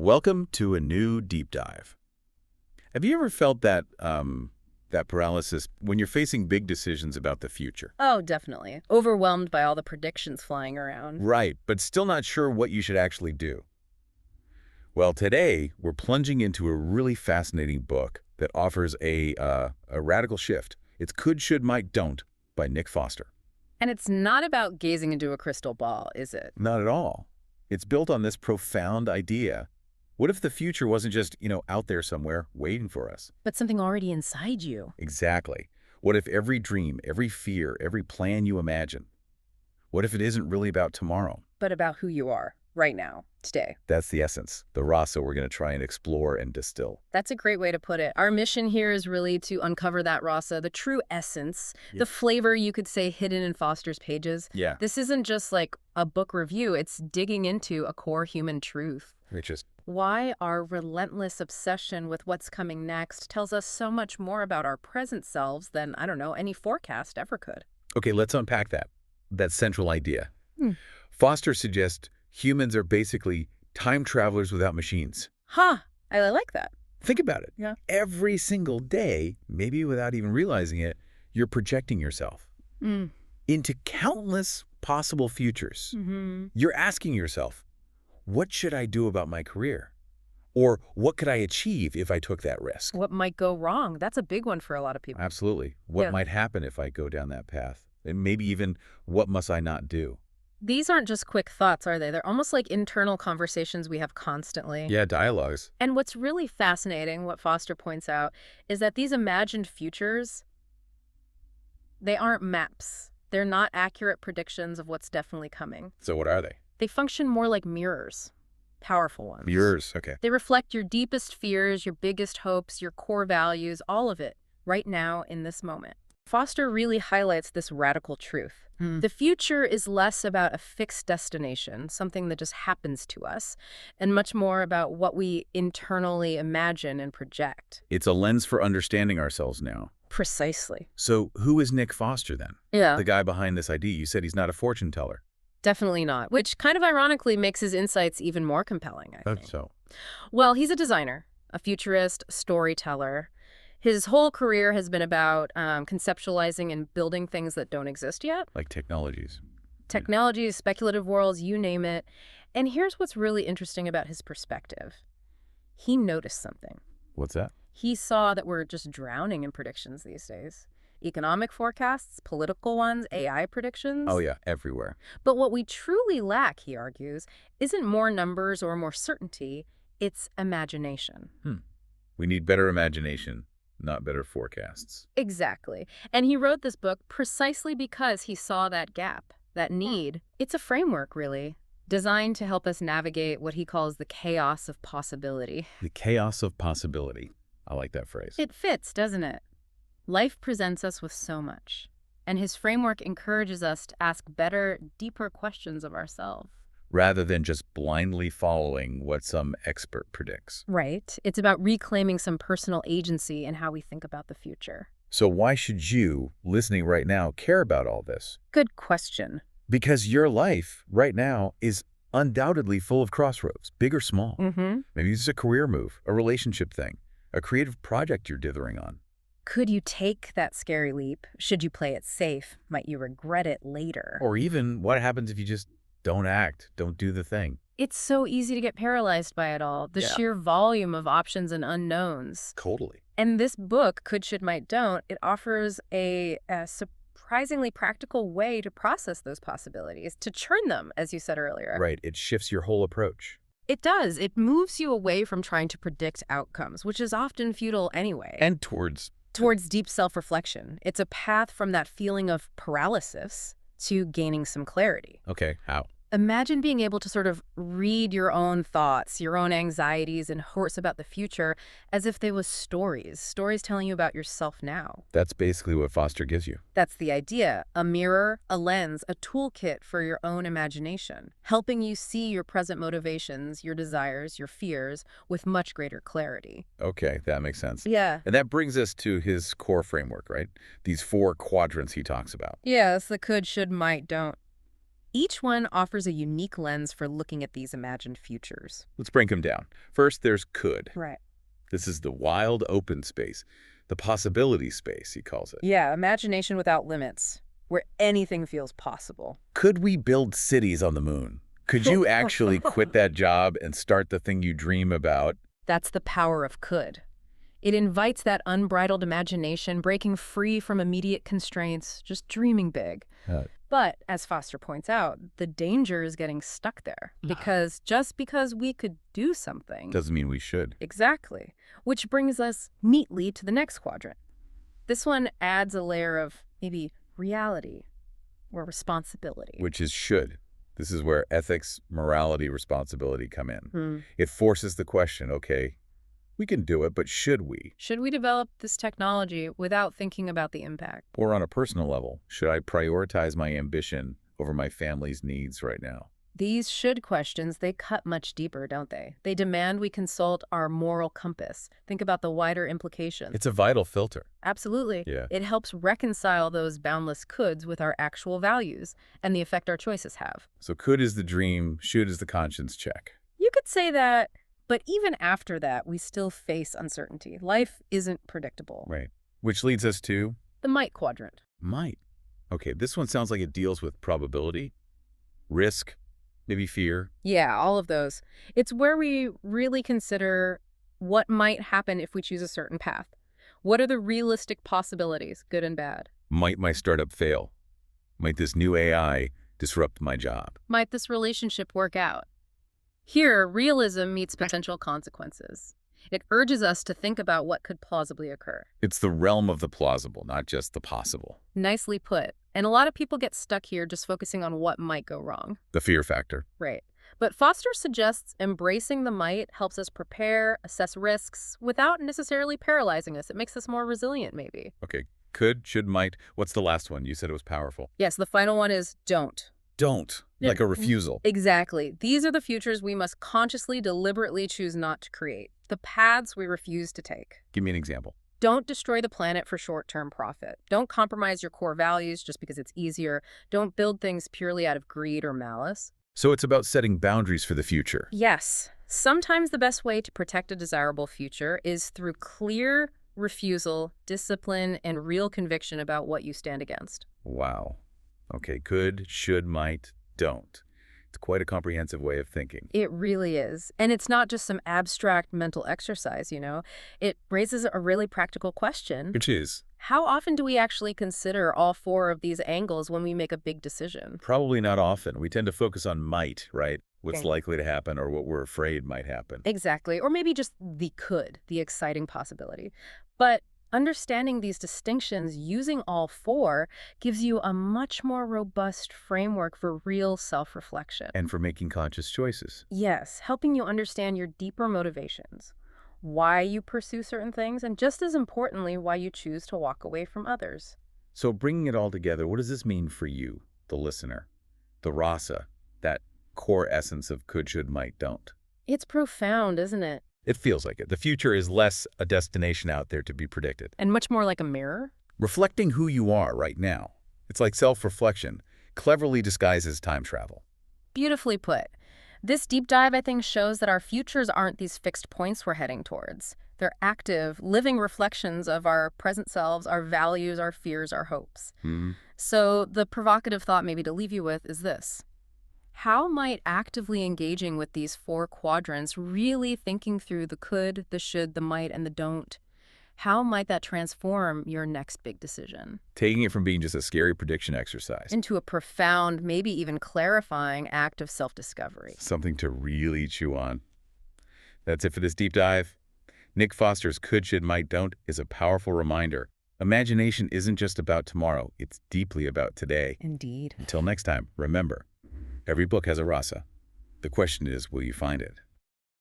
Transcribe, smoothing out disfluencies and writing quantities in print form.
Welcome to a new deep dive. Have you ever felt that paralysis when you're facing big decisions about the future? Oh, definitely. Overwhelmed by all the predictions flying around. Right, but still not sure what you should actually do. Well, today we're plunging into a really fascinating book that offers a radical shift. It's Could, Should, Might, Don't by Nick Foster. And it's not about gazing into a crystal ball, is it? Not at all. It's built on this profound idea. What if the future wasn't just, out there somewhere waiting for us? But something already inside you. Exactly. What if every dream, every fear, every plan you imagine, what if it isn't really about tomorrow? But about who you are, right now, today. That's the essence, the rasa we're going to try and explore and distill. That's a great way to put it. Our mission here is really to uncover that rasa, the true essence, Yeah. the flavor, you could say, hidden in Foster's pages. Yeah. This isn't just like a book review. It's digging into a core human truth. It's just, Why our relentless obsession with what's coming next tells us so much more about our present selves than, I don't know, any forecast ever could. okay, let's unpack that central idea. Hmm. Foster suggests humans are basically time travelers without machines. Huh, I like that. Think about it. Yeah. Every single day, maybe without even realizing it, you're projecting yourself Mm. into countless possible futures. Mm-hmm. You're asking yourself, what should I do about my career? Or what could I achieve if I took that risk? What might go wrong? That's a big one for a lot of people. Absolutely. What Yeah. might happen if I go down that path? And maybe even, what must I not do? These aren't just quick thoughts, are they? They're almost like internal conversations we have constantly. Yeah, dialogues. And what's really fascinating, what Foster points out, is that these imagined futures, they aren't maps. They're not accurate predictions of what's definitely coming. So what are they? They function more like mirrors, powerful ones. Yours. Okay. They reflect your deepest fears, your biggest hopes, your core values, all of it, right now in this moment. Foster really highlights this radical truth. The future is less about a fixed destination, something that just happens to us, and much more about what we internally imagine and project. It's a lens for understanding ourselves now. Precisely. So who is Nick Foster then? Yeah, The guy behind this idea. You said he's not a fortune teller. definitely not. Which kind of ironically makes his insights even more compelling, I think. So. Well, he's a designer, a futurist, storyteller. His whole career has been about conceptualizing and building things that don't exist yet. Like technologies. Technologies, speculative worlds, you name it. And here's what's really interesting about his perspective. He noticed something. What's that? He saw that we're just drowning in predictions these days. Economic forecasts, political ones, AI predictions. Oh, yeah, everywhere. But what we truly lack, he argues, isn't more numbers or more certainty. It's imagination. We need better imagination, not better forecasts. Exactly. And he wrote this book precisely because he saw that gap, that need. It's a framework, really, designed to help us navigate what he calls the chaos of possibility. The chaos of possibility. I like that phrase. It fits, doesn't it? Life presents us with so much, and his framework encourages us to ask better, deeper questions of ourselves. Rather than just blindly following what some expert predicts. Right. It's about reclaiming some personal agency in how we think about the future. So why should you, listening right now, care about all this? Good question. Because your life right now is undoubtedly full of crossroads, big or small. Mm-hmm. Maybe it's a career move, a relationship thing, a creative project you're dithering on. Could you take that scary leap? Should you play it safe? Might you regret it later? Or even what happens if you just don't act, don't do the thing? It's so easy to get paralyzed by it all, the Yeah. sheer volume of options and unknowns. Totally. And this book, Could, Should, Might, Don't, it offers a surprisingly practical way to process those possibilities, to churn them, as you said earlier. Right. It shifts your whole approach. It does. It moves you away from trying to predict outcomes, which is often futile anyway, And towards, towards deep self-reflection. It's a path from that feeling of paralysis to gaining some clarity. okay, how? Imagine being able to sort of read your own thoughts, your own anxieties and hopes about the future as if they was stories telling you about yourself now. That's basically what Foster gives you. That's the idea. A mirror, a lens, a toolkit for your own imagination, helping you see your present motivations, your desires, your fears with much greater clarity. Okay, that makes sense. Yeah. And that brings us to his core framework, right? These 4 quadrants he talks about. Yeah, it's the could, should, might, don't. Each one offers a unique lens for looking at these imagined futures. Let's break them down. First, there's could. Right. This is the wild open space, the possibility space, he calls it. Yeah, imagination without limits, where anything feels possible. Could we build cities on the moon? Could you actually quit that job and start the thing you dream about? That's the power of could. It invites that unbridled imagination, breaking free from immediate constraints, just dreaming big. But, as Foster points out, the danger is getting stuck there. Because just because we could do something... Doesn't mean we should. Exactly. Which brings us neatly to the next quadrant. This one adds a layer of maybe reality or responsibility. Which is should. This is where ethics, morality, responsibility come in. It forces the question, okay, we can do it, but should we? Should we develop this technology without thinking about the impact? Or on a personal level, should I prioritize my ambition over my family's needs right now? These should questions, they cut much deeper, don't they? They demand we consult our moral compass. Think about the wider implications. It's a vital filter. Absolutely. Yeah. It helps reconcile those boundless coulds with our actual values and the effect our choices have. So could is the dream, should is the conscience check. You could say that, but even after that, we still face uncertainty. Life isn't predictable. Right. Which leads us to? The might quadrant. Might. Okay, this one sounds like it deals with probability, risk, maybe fear. Yeah, all of those. It's where we really consider what might happen if we choose a certain path. What are the realistic possibilities, good and bad? Might my startup fail? Might this new AI disrupt my job? Might this relationship work out? Here, realism meets potential consequences. It urges us to think about what could plausibly occur. It's the realm of the plausible, not just the possible. Nicely put. And a lot of people get stuck here just focusing on what might go wrong. The fear factor. Right. But Foster suggests embracing the might helps us prepare, assess risks, without necessarily paralyzing us. It makes us more resilient, maybe. Okay, could, should, might. What's the last one? You said it was powerful. Yes, the final one is don't. Don't. Like a refusal. Exactly. These are the futures we must consciously, deliberately choose not to create. The paths we refuse to take. Give me an example. Don't destroy the planet for short-term profit. Don't compromise your core values just because it's easier. Don't build things purely out of greed or malice. So it's about setting boundaries for the future. Yes. Sometimes the best way to protect a desirable future is through clear refusal, discipline, and real conviction about what you stand against. Wow. Okay, could, should, might, don't. It's quite a comprehensive way of thinking. It really is. And it's not just some abstract mental exercise, you know. It raises a really practical question. Which is? How often do we actually consider all four of these angles when we make a big decision? Probably not often. We tend to focus on might, right? What's Okay. likely to happen or what we're afraid might happen. Exactly. Or maybe just the could, the exciting possibility. But understanding these distinctions using all four gives you a much more robust framework for real self-reflection. And for making conscious choices. Yes, helping you understand your deeper motivations, why you pursue certain things, and just as importantly, why you choose to walk away from others. So bringing it all together, what does this mean for you, the listener? The rasa, that core essence of could, should, might, don't. It's profound, isn't it? It feels like it. The future is less a destination out there to be predicted. And much more like a mirror. Reflecting who you are right now. It's like self-reflection, cleverly disguised as time travel. Beautifully put. This deep dive, I think, shows that our futures aren't these fixed points we're heading towards. They're active, living reflections of our present selves, our values, our fears, our hopes. So the provocative thought maybe to leave you with is this. How might actively engaging with these four quadrants, really thinking through the could, the should, the might, and the don't, how might that transform your next big decision? Taking it from being just a scary prediction exercise. Into a profound, maybe even clarifying act of self-discovery. Something to really chew on. That's it for this deep dive. Nick Foster's Could, Should, Might, Don't is a powerful reminder. Imagination isn't just about tomorrow, it's deeply about today. Indeed. Until next time, remember, every book has a rasa. The question is, will you find it?